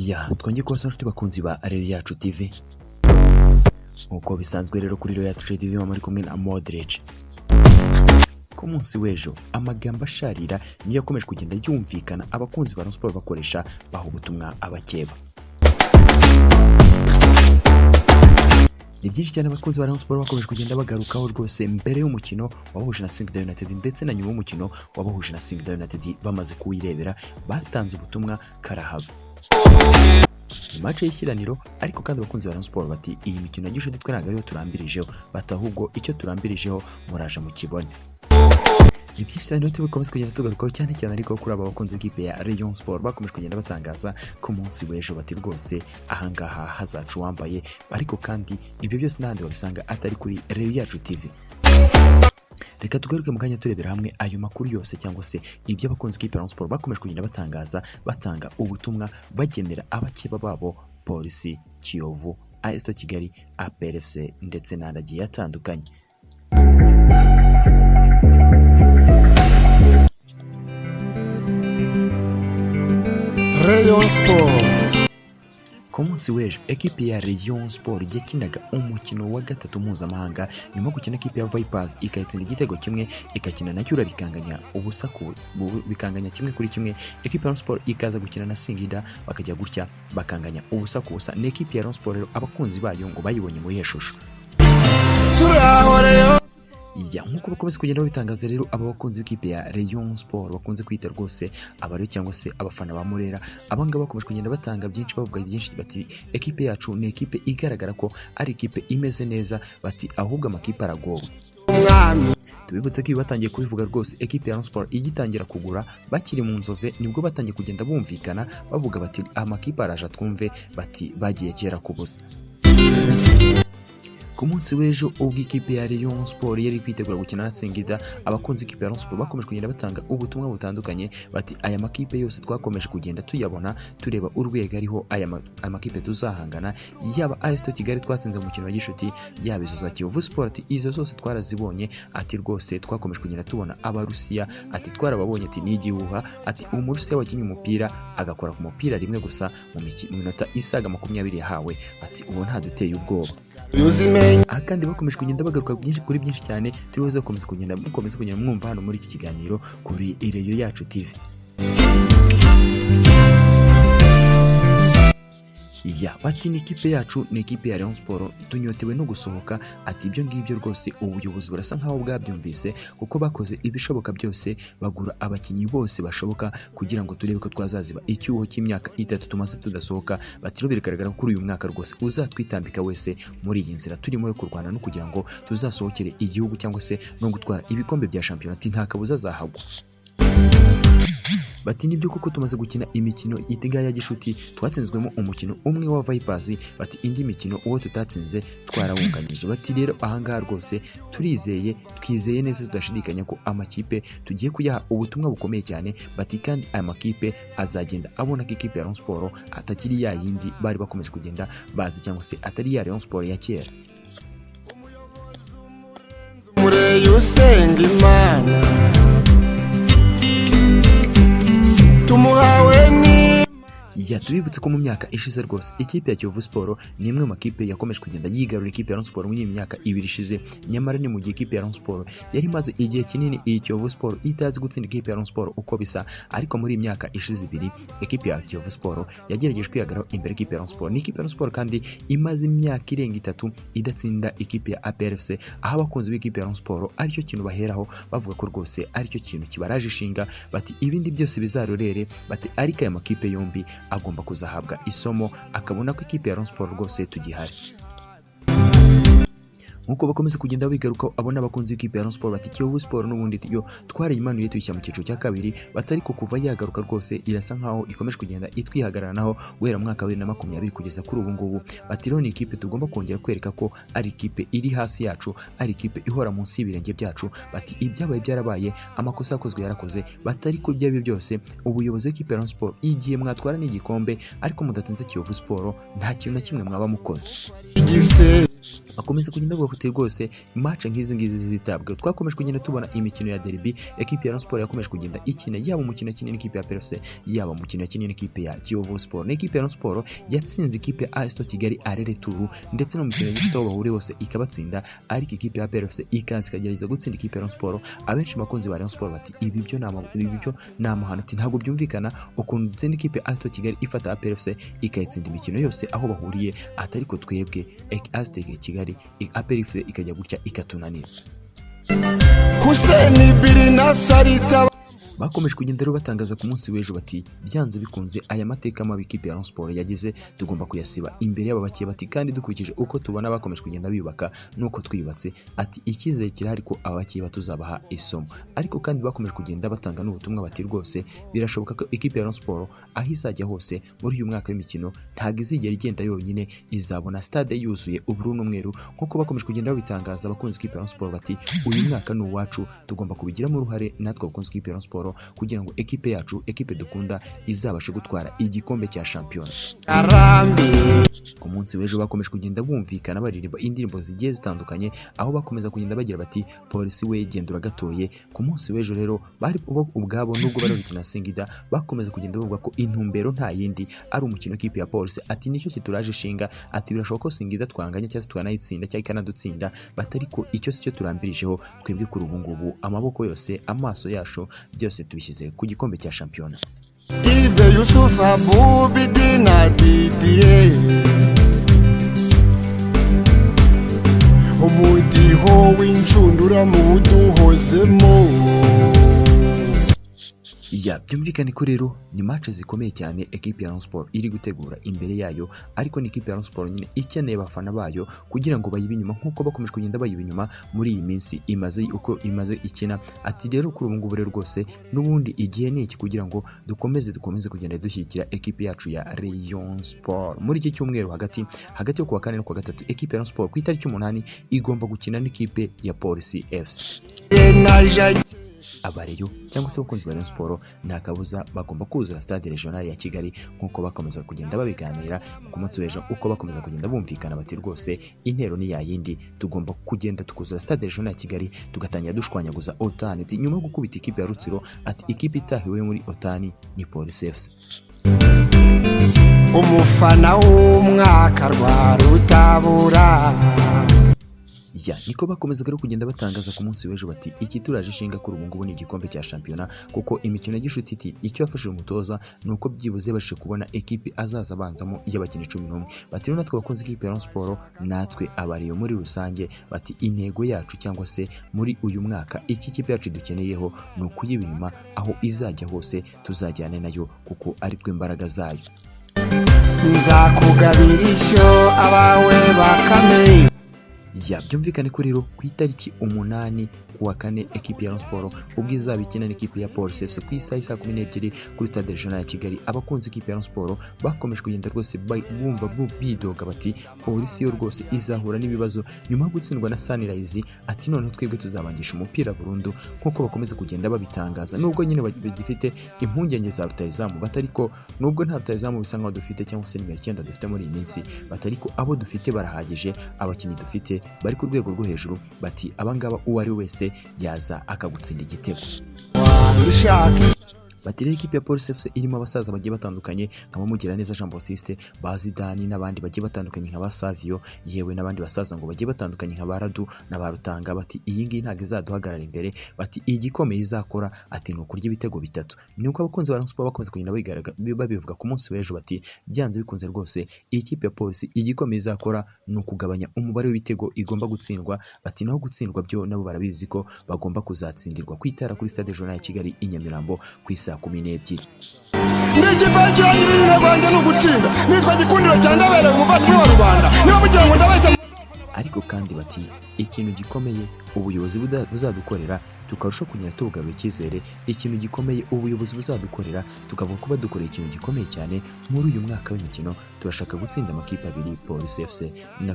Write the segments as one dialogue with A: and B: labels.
A: twongeye kubasa nshuti bakunzi ba Reyo Yacu TV. Uko bisanzwe rero kuri Reyo Yacu TV muri kumwe na Modric. Ku munsi w'ejo amagambo asharira niyo yakomeje kugenda yumvikana abakunzi ba Rayon Sports bakoresha baho ubutumwa abakeba. Ni byinshi cyane abakunzi ba Rayon Sports bakomeje kugenda bagarukaho rwose mbere y'umukino wabahuje na Singida United ndetse na nyuma y'umukino wabahuje na Singida United bamaze kuwirebera batanze ubutumwa karahava. Match y'ishyiraniro ariko kandi abakunzi ba Rayon Sports bati iyi mikino yagishe twe ntago ariyo turambirijeho batahubwo icyo turambirijeho muraje mu kibone. Ibyinshi cyane rero bikomeza kugenda tugarukaho cyane ariko kuri aba bakunzi b'ikipe ya Rayon Sports bakomeje kugenda batangaza ku munsi w'ejo bati rwose ahangaha hazacu wambaye ariko kandi ibyo byose n'ahandi babisanga atari kuri Reyo Yacu TV. Reka tugaruke mu kanya turebera hamwe ayo makuru yose cyangwa se ibyo abakunzi b'ikipe ya Rayon Sports bakomeje kugenda batangaza batanga ubutumwa bagenera abakeba babo Polisi, Kiyovu, AS Kigali, APR FC ndetse n'andi atandukanye.
B: Rayon Sports.
A: Ku munsi w'ejo ekipe ya Rayon Sports yakinaga umukino wa gatatu mpuzamahanga nyuma gukina ekipe ya Vipers ikayitsinda igitego kimwe ikakina na Cyura bikanganya ubusaku bikanganya kimwe kuri kimwe. Ekipe ya Rayon Sports ikaza gukina na Singida bakajya gutya bakanganya ubusaku busa. Ni ekipe ya Rayon Sports rero abakunzi bayo ngo bayibonye muri yeshusho. Nkuko bakomeza kugenda babitangaza rero aba bakunzi b'ikipe ya Rayon Sports bakunze kwita rwose abari cyangwa se abafana ba Murera abangaba bakomeje kugenda batanga byinshi bavuga byinshi bati ekipe yacu ni ekipe igaragara ko ari ekipe imeze neza bati ahubwo amakipe aragowe. Tubibutse ko batangiye kubivuga rwose ekipe ya Rayon Sports igitangira kugura bakiri mu nzove nibwo batangiye kugenda bumvikana bavuga bati amakipe araje twumve bati bagiye kera kubusa. Ku munsi w'ejo ubwo ikipe ya Rayon Sports yari kwitegura gukina na Singida abakunzi b'ikipe ya Rayon Sports bakomeje kugenda batanga ubutumwa butandukanye bati aya makipe yose twakomeje kugenda tuyabona tureba urwego ariho aya makipe tuzahangana yaba AS Kigali twatsinze mu mukino wa gishuti yaba izo za Kiyovu Sport izo zose twarazibonye ati rwose twakomeje kugenda tubona abarusiya ati twarababonye ati n'igihuha ati umurusiya wakinnye umupira agakora ku mupira rimwe gusa mu minota isaga 20 yahawe ati ubu ntaduteye ubwoba. Kandi bakomeje kugenda bagaruka kuri byinshi cyane turibuze gukomeza kugenda mwumva hano muri iki kiganiro kuri Reyo Yacu TV. Bati ni ikipe yacu ni ikipe ya Rayon Sports tunyotewe no gusohoka ati ibyo ngibyo rwose ubuyobozi burasa nkaho bwabyumvise kuko bakoze ibishoboka byose bagura abakinnyi bose bashoboka kugira ngo turebe ko twazaziba icyuho cy'imyaka 3 tumaze tudasohoka. Bati bigaragara ko kuri uyu mwaka rwose uzatwitambika wese muri iyi nzira turimo yo kurwana no kugira ngo tuzasohokere igihugu cyangwa se no gutwara ibikombe bya shampiyona ati nta kabuza zahagwa. Bati nibyo kuko tumaze gukina imikino itiga ya gishuti twatsinzwemo umukino umwe wa Vipers bati indi mikino uwo tutatsinze twarawunganyije. Bati rero ahangaha rwose twizeye neza tudashidikanya ko amakipe tugiye kuyaha ubutumwa bukomeye cyane bati kandi aya makipe azagenda abona ko ikipe ya Rayon Sports atakiri ya yindi bari bakomeje kugenda bazi cyangwa se atari ya Rayon Sports ya kera.
B: Mureyo usenga Imana tumuhawe ni
A: tubibutse ko mu myaka ishize rwose ikipe ya Kiyovu Sport ni imwe mu makipe yakomeje kugenda yigarura ikipe ya Rayon Sports muri myaka 2 ishize. Nyamara ni mu gihe ikipe ya Rayon Sports yari maze igihe kinini iyi Kiyovu Sport itazi gutsinda ikipe ya Rayon Sports uko bisa ariko muri myaka ishize 2 ikipe ya Kiyovu Sport yagerageje kwihagarara imbere ikipe ya Rayon Sports. Ni ikipe ya Rayon Sports kandi imaze imyaka irenga 3 idatsinda ikipe ya APR FC aho abakunzi b'ikipe ya Rayon Sports aricyo kintu baheraho bavuga ko rwose aricyo kintu kibaraje ishinga bati ibindi byose bizarorere bati ariko aya makipe yombi agomba kuzahabwa isomo akabona ko ikipe ya Rayon Sports rwose tugihari. Nkuko bakomeza kugenda bigaruka abona abakunzi b'ikipe ya Rayon Sports bati Kiyovu Sport n'ubundi yo twarayimanuye tuyishya mu cyiciro cya kabiri batari ko kuva yagaruka rwose irasa nkaho ikomeje kugenda itwihagaranaho guhera mu mwaka wa 2020 kugeza kuri ubu ngubu. Bati rero ni ikipe tugomba kongera kwereka ko ari ikipe iri hasi yacu ari ikipe ihora munsi y'ibirenge byacu. Bati ibyabaye byarabaye amakosa yakozwe yarakoze batari ko byabyo byose ubuyobozi bw'ikipe ya Rayon Sports igiye mwatwara n'igikombe ariko mudatinze Kiyovu Sport nta kintu na kimwe mwaba mukoze. bakomeza kugenda bavuga ko rwose match nk'izi ngizi zitabwe. Twakomeje kugenda tubona imikino ya derby, equipe ya Rayon Sport yakomeje kugenda ikina yaba umukino kinini n'ikipe ya PFC, yaba umukino kinini n'ikipe ya Kiyovu Sport. N'ikipe ya Rayon Sport yatsinze ikipe ya AS Kigali arere turu, ndetse no mukino gifite aho bahuriye bose ikabatsinda, ariko ikipe ya PFC ikaza ikagerageza gutsinda ikipe ya Rayon Sport. Abenshi bakunzi ba Rayon Sport bati ibi byo namahano, ati ntabwo byumvikana ukuntu itsinda ikipe ya AS Kigali ifata PFC ikayitsinda imikino yose aho bahuriye, atari ko twebwe AS Kigali PFC ikajya gutya ikatunanira.
B: Hussein Birina Sarita
A: bakomeje kugenda rero batangaza ku munsi w'ejo bati byanze bikunze aya mateka mabi ikipe ya Rayon Sport yagize tugomba kuyasiba imbere y'aba bakiye, bati kandi dukurikije uko tubona bakomeje kugenda biyubaka nuko twiyubatse, ati icyizere kirahari ko abakiye batuzabaha isomo. Ariko kandi bakomeje kugenda batanga n'ubutumwa bati rwose birashoboka ko ikipe ya Rayon Sport aho izajya hose muri uyu mwaka w'imikino ntabwo izigera igenda yonyine, izabona stade yuzuye ubururu n'umweru nk'uko bakomeje kugenda babitangaza. Abakunzi ikipe ya Rayon Sport bati uyu mwaka ni uwacu, tugomba kubigiramo uruhare natwe abakunzi ikipe ya Rayon Sport kugira ngo ekipe yacu, ekipe dukunda izabashe gutwara igikombe cya shampiyona. Ku munsi w'ejo bakomeje kugenda bumvikana baririmba indirimbo zigiye zitandukanye, aho bakomeza kugenda bagira bati polisi we gendura gatoye. Ku munsi w'ejo rero bari ubwabo nubwo bari gukina Singida bakomeza kugenda bavuga ko intumbero nta yindi ari umukino w'ikipe ya polisi, ati nicyo kituraje ishinga, ati birashoboka ko Singida twanganya cyangwa twanayitsinda cyangwa ikanadutsinda, batari ko icyo si cyo turambirijeho twebwe kuri ubu ngubu, amaboko yose amaso yacu byose tubishyize ku gikombe cya shampiyona.
B: Ive Yusuf Abubi Dina Didier umudiho w'incundura mu buduhozemo.
A: Byumvikane ko rero ni match zikomeye cyane equipe ya Rayon Sport iri gutegura imbere yayo, ariko ni equipe ya Rayon Sport nyine ikeneye abafana bayo kugira ngo bayibe inyuma nk'uko bakomeje kugenda bayiba inyuma muri iyi minsi imaze ikina. Ati rero kuri ubu ngubu rero rwose n'ubundi igihe ni iki kugira ngo dukomeze kugenda dushyigikira equipe yacu ya Rayon Sport. Muri iki cyumweru hagati yo kuwa kane no kuwa gatatu equipe ya Rayon Sport ku itariki 8 igomba gukina n'ikipe ya Police FC. Abareyo cyangwa se abakunzi ba Rayon Sport nta kabuza bagomba kuzura stade regional ya Kigali nk'uko bakomeza kugenda babiganira ku munsi w'ejo, uko bakomeza kugenda bumvikana bati rwose intero ni yayindi, tugomba kugenda tukuzura stade regional ya Kigali tugatangira dushwanyaguza Otani. Nyuma yo gukubita ikipe ya Rutsiro, ati ikipe itahiwe muri Otani ni Police FC.
B: Umufana w'umwaka rwa Rutabura
A: niko bakomeza rero kugenda batangaza ku munsi w'ejo bati iki turaje ishinga kuri ubu ngubu ni igikombe cya shampiyona, kuko imikino y'ishuti iti icyo yafashije umutoza nuko byibuze bashe kubona ekipe azaza abanzamo y'abakinnyi 11. Bati natwe abakunzi ikipe ya Rayon Sport natwe abariyo muri rusange, bati intego yacu cyangwa se muri uyu mwaka iki kipe yacu dukeneyeho ni ukuyiba inyuma, aho izajya hose tuzajyane nayo kuko ari twe imbaraga zayo.
B: Nzakugabira ishyo abawe bakame.
A: Byumvikane ko rero ku itariki 8 kuwa kane ekipe ya Rayon Sport ubwo izaba ikina n'ikipe ya Police FC ku isaha 12 kuri stade regional ya Kigali. Abakunzi ikipe ya Rayon Sport bakomeje kugenda rwose bumva bidoga bati polisi yo rwose izahura n'ibibazo nyuma yo gutsindwa na Sunrise, ati none twebwe tuzabangisha umupira burundu nk'uko bakomeza kugenda babitangaza. Nubwo nyine bagifite impungenge za rutayizamu, batariko nubwo nta rutayizamu bisa nkaho dufite cyangwa se nimero 9 dufite muri iyi minsi, batariko abo dufite barahagije, abakinnyi dufite bari ku rwego rwo hejuru, bati abangaba uwo ari wese yaza akagutsinda igitego. Bati rero ikipe ya Police FC irimo abasaza bagiye batandukanye nka Mugiraneza Jean Baptiste, Bazidani n'abandi bagiye batandukanye nka Basavio, yewe n'abandi basaza ngo bagiye batandukanye nka Baradu na Barutanga. Bati iyi ngiyi ntago izaduhagarara imbere, bati igikomeye izakora ati no kurya ibitego bitatu. Nuko abakunzi ba Rayon Sport bakomeza kugenda babivuga ku munsi w'ejo bati byanze bikunze rwose iyi kipe ya Police igikomeye izakora no kugabanya umubare w'ibitego igomba gutsindwa. Bati naho gutsindwa byo nabo barabizi ko bagomba kuzatsindirwa kwitara kuri stade regional ya Kigali i Nyamirambo ku saa 12.
B: N'igikombe kirangirira Rwanda no gutsinda nitwa Gikundiro cya Ndabereye umuvandimwe wa Rwanda niba mugira ngo ndabeshya.
A: Ariko kandi bati ikintu gikomeye ubuyobozi buzadukorera tukarusha kugira tubugarura icyizere, ikintu gikomeye ubuyobozi buzadukorera tukavuga ko badukoreye ikintu gikomeye cyane muri uyu mwaka w'imikino. Turashaka gutsinda amakipe abiri, Police FC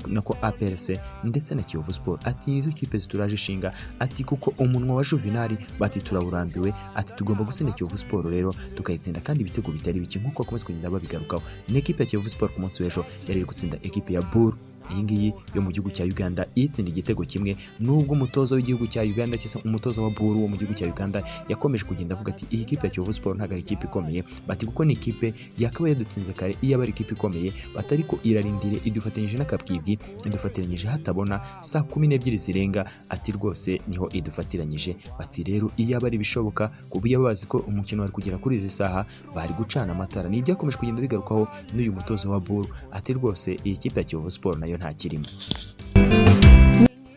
A: nako APRFC ndetse na Kiyovu Sport. Ati nizo kipe zituraje ishinga, ati kuko umunwa wa Juvenal bati turawurambiwe, ati tugomba gutsinda Kiyovu Sport rero tukayitsinda kandi ibitego bitari bike nk'uko akomeza kugenda babigarukaho. Ni ekipe ya Kiyovu Sport ku munsi w'ejo yari gutsinda ekipe ya Bull iyi ngiyi yo mu gihugu cya Uganda itsinda igitego kimwe, nubwo umutoza w'igihugu cya Uganda cyangwa umutoza wa Buru wo mu gihugu cya Uganda yakomeje kugenda avuga ati iyi kipe ya Kiyovu Sport ntabwo ari ikipe ikomeye, bati kuko ni ikipe yakabaye yadutsinze kare iyo ari ikipe ikomeye, batari ko irarindire idufatanyije n'akabwibwi, idufatiranyije hatabona saa 12 zirenga, ati rwose niho idufatiranyije, bati rero iyo ari bishoboka kubiye bazi ko umukino wari kugera kuri izi saha bari gucana amatara. Ni ibyakomeje kugenda bigarukaho n'uyu mutoza wa Buru, ati rwose iyi kipe ya Kiyovu Sport nayo nta kirimo.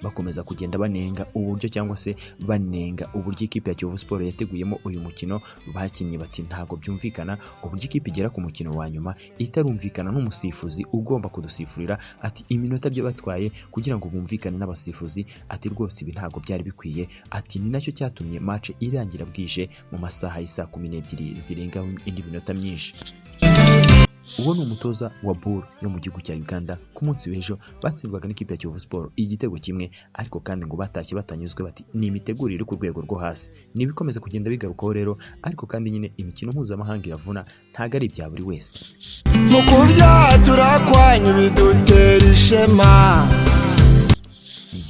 A: Bakomeza kugenda banenga uburyo cyangwa se banenga uburyo ikipe ya Kiyovu Sport yateguyemo uyu mukino bakinnye, bati ntago byumvikana uburyo ikipe igera ku mukino wa nyuma itarumvikana n'umusifuzi ugomba kudusifurira, ati iminota byo batwaye kugira ngo bumvikane n'abasifuzi, ati rwose ibi ntago byari bikwiye, ati ni nacyo cyatumye match irangira bwije mu masaha y'isa 12 zirenga indi minota myinshi. Uwo ni umutoza wa Buru yo mu gihugu cya Uganda. Ku munsi w'ejo batsindwaga n'ikipe ya Kiyovu Sport igitego kimwe, ariko kandi ngo batashye batanyuzwe, bati ni imitegurire ku rwego rwo hasi. Nibikomeza kugenda bigarukaho rero, ariko kandi nyine imikino mpuzamahanga iravuna, ntago ari ibya buri wese.
B: Mu kubyatura kwanyu bidutera ishema.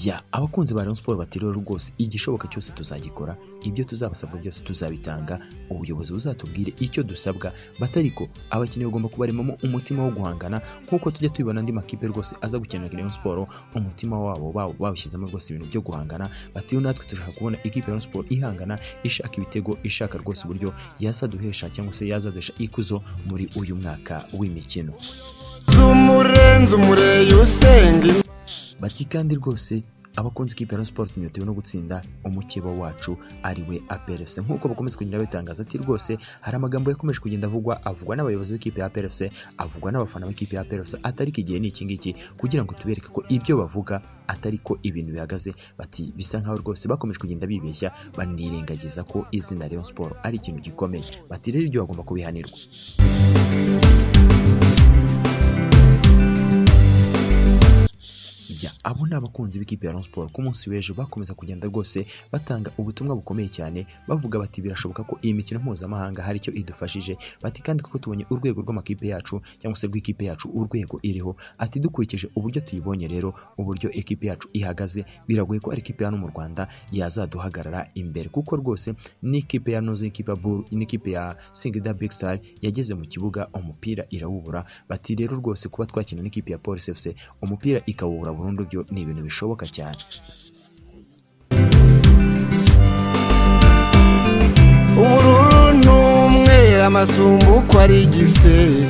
A: Ya abakunzi ba Rayon Sport bati rero rwose igishoboka cyose tuzagikora, ibyo tuzabasabwa byose tuzabitanga, ubuyobozi buzatubwire icyo dusabwa, batariko abakinnyi bagomba kubaremamo umutima wo guhangana nkuko tujya tubibona andi makipe rwose aza gukenera Rayon Sport, umutima wabo bawushyizemo rwose ibintu byo guhangana, bati natwe turashaka kubona ikipe ya Rayon Sport ihangana, ishaka ibitego, ishaka rwose uburyo yazaduhesha cyangwa se yazaduhesha ikuzo muri uyu mwaka w'imikino.
B: Zumurenze umureye usenga.
A: Bati kandi rwose abakunzi ikipe ya Rayon Sport nyotewe no gutsinda umukeba wacu ariwe APRFC, nkuko bakomeza kugenda bitangaza, ati rwose hari amagambo yakomeje kugenda avugwa n'abayobozi b'ikipe ya APRFC, avugwa n'abafana b'ikipe ya APRFC, atari kigiye ni iki ngiki kugira ngo tubereke ko ibyo bavuga atari ko ibintu bihagaze. Bati bisa nkaho rwose bakomeje kugenda bibeshya, banirengagiza ko izina Rayon Sport ari ikintu gikomeye, bati rero ibyo bagomba kubihanirwa. Abo ni abakunzi b'ikipe ya Rayon Sport ku munsi w'ejo bakomeza kugenda rwose batanga ubutumwa bukomeye cyane, bavuga bati birashoboka ko iyi mikino mpuzamahanga hari icyo idufashije, bati kandi kuko tubonye urwego rw'amakipe yacu cyangwa se rw'ikipe yacu urwego iriho, ati dukurikije uburyo tuyibonye rero uburyo ekipe yacu ihagaze, biragoye ko ari ikipe hano mu Rwanda yazaduhagarara imbere, kuko rwose n'ikipe ya Noze, ikipe ya Buru, n'ikipe ya Singida Big Star yageze mu kibuga umupira irawubura. Bati rero rwose kuba twakina n'ikipe ya Police FC umupira ikawubura burundu byo ni ibintu bishoboka cyane.
B: Ubururu n'umweru amasumbuko ari igisebe.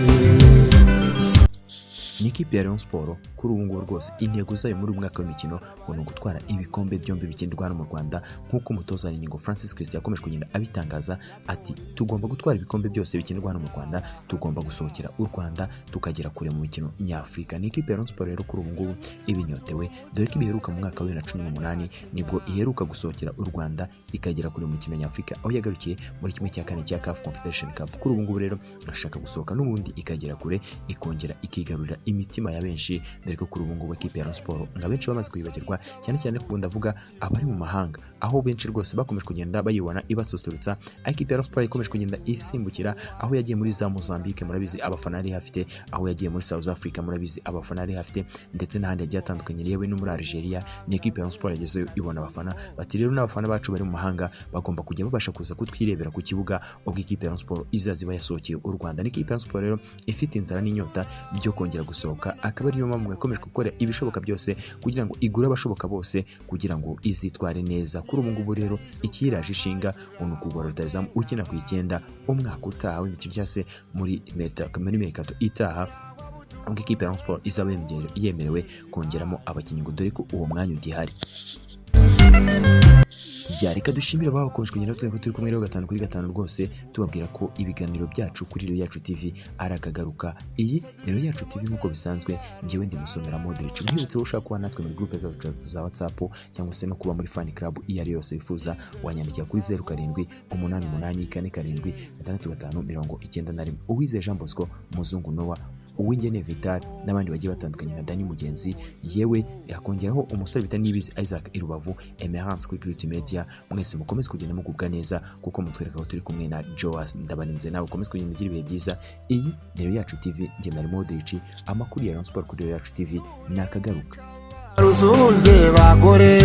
A: Ni ikipe ya Rayon Sport kuri ubu ngubu rwose intego zayo muri uyu mwaka w'imikino ngo ni ugutwara ibikombe byombi bikinirwa hano mu Rwanda, nk'uko umutoza Ningo Francis Christian yakomeje kugenda abitangaza, ati tugomba gutwara ibikombe byose bikinirwa hano mu Rwanda, tugomba gusohokera u Rwanda tukagera kure mu mikino nyafurika. Ni ikipe ya Rayon Sport rero kuri ubu ngubu ibinyotewe, dore ko ibiheruka mu mwaka wa 2018 nibwo iheruka gusohokera u Rwanda ikagera kure mu mikino nyafurika, aho yagarukiye muri kimwe cya kane cya CAF Confederation Cup. Kuri ubu ngubu rero arashaka gusohoka n'ubundi ikagera kure, ikongera ikigarurira imitima ya benshi, dore ko kuri ubu ngubu ikipe ya Rayon Sport nga benshi bamaze kwibagirwa, cyane cyane ko ndavuga abari mu mahanga, aho benshi rwose bakomeje kugenda bayibona ibasusurutsa. Ikipe ya Rayon Sport ikomeje kugenda isimbukira, aho yagiye muri za Mozambique murabizi abafana ari hafite, aho yagiye muri South Africa murabizi abafana ari hafite, ndetse n'ahandi yagiye atandukanye, yewe no muri Algeria ni ikipe ya Rayon Sport yagezeyo ibona abafana. Bati rero n'abafana bacu bari mu mahanga bagomba kujya babasha kuza kutwirebera ku kibuga ubwo ikipe ya Rayon Sport izaziba yasohokeye u Rwanda. Ni ikipe ya Rayon Sport rero ifite inzara n'inyota byo kongera gusohoka, akaba ariyo mpamvu yakomeje gukora ibishoboka byose kugira ngo igure abashoboka bose kugira ngo izitware neza. Kuri ubu ngubu rero ikiraje ishinga ni ukugura rutazamu ukina ku 9 umwaka utaha w'imikino cyangwa se muri mercato itaha, ubwo ikipe ya Rayon Sport izaba yemerewe kongeramo abakinnyi ngo dore ko uwo mwanya ugihari. Reka dushimira abakomeje kugenda turi kumwe rero 5 kuri 5 rwose, tubabwira ko ibiganiro byacu kuri Rayon Yacu TV arakagaruka. Iyi Rayon Yacu TV nk'uko bisanzwe njyewe ndi musomera Modric. Mwibutse ushaka kuba natwe muri groupe za WhatsApp cyangwa se no kuba muri fan club iyo ari yose wifuza, wanyandikira kuri 0788447655. Uwizeye Jean Bosco, Muzungu Noah, Uwingene Vital n'abandi bagiye batandukanye nka Dani Mugenzi, yewe yakongeraho umusore bita Nibizi Isaac Irubavu, Emerance kuri Grit Media. Mwese mukomeze kugenda mugubwa neza kuko mutwereka ko turi kumwe na Joas Ndabaninze. Nawe ukomeze kugenda ugira ibihe byiza. Iyi ni Rayon Yacu TV, njye nari Modric. Amakuru ya Rayon Sport kuri Rayon Yacu TV nakagaruka.
B: rusuhuze bagore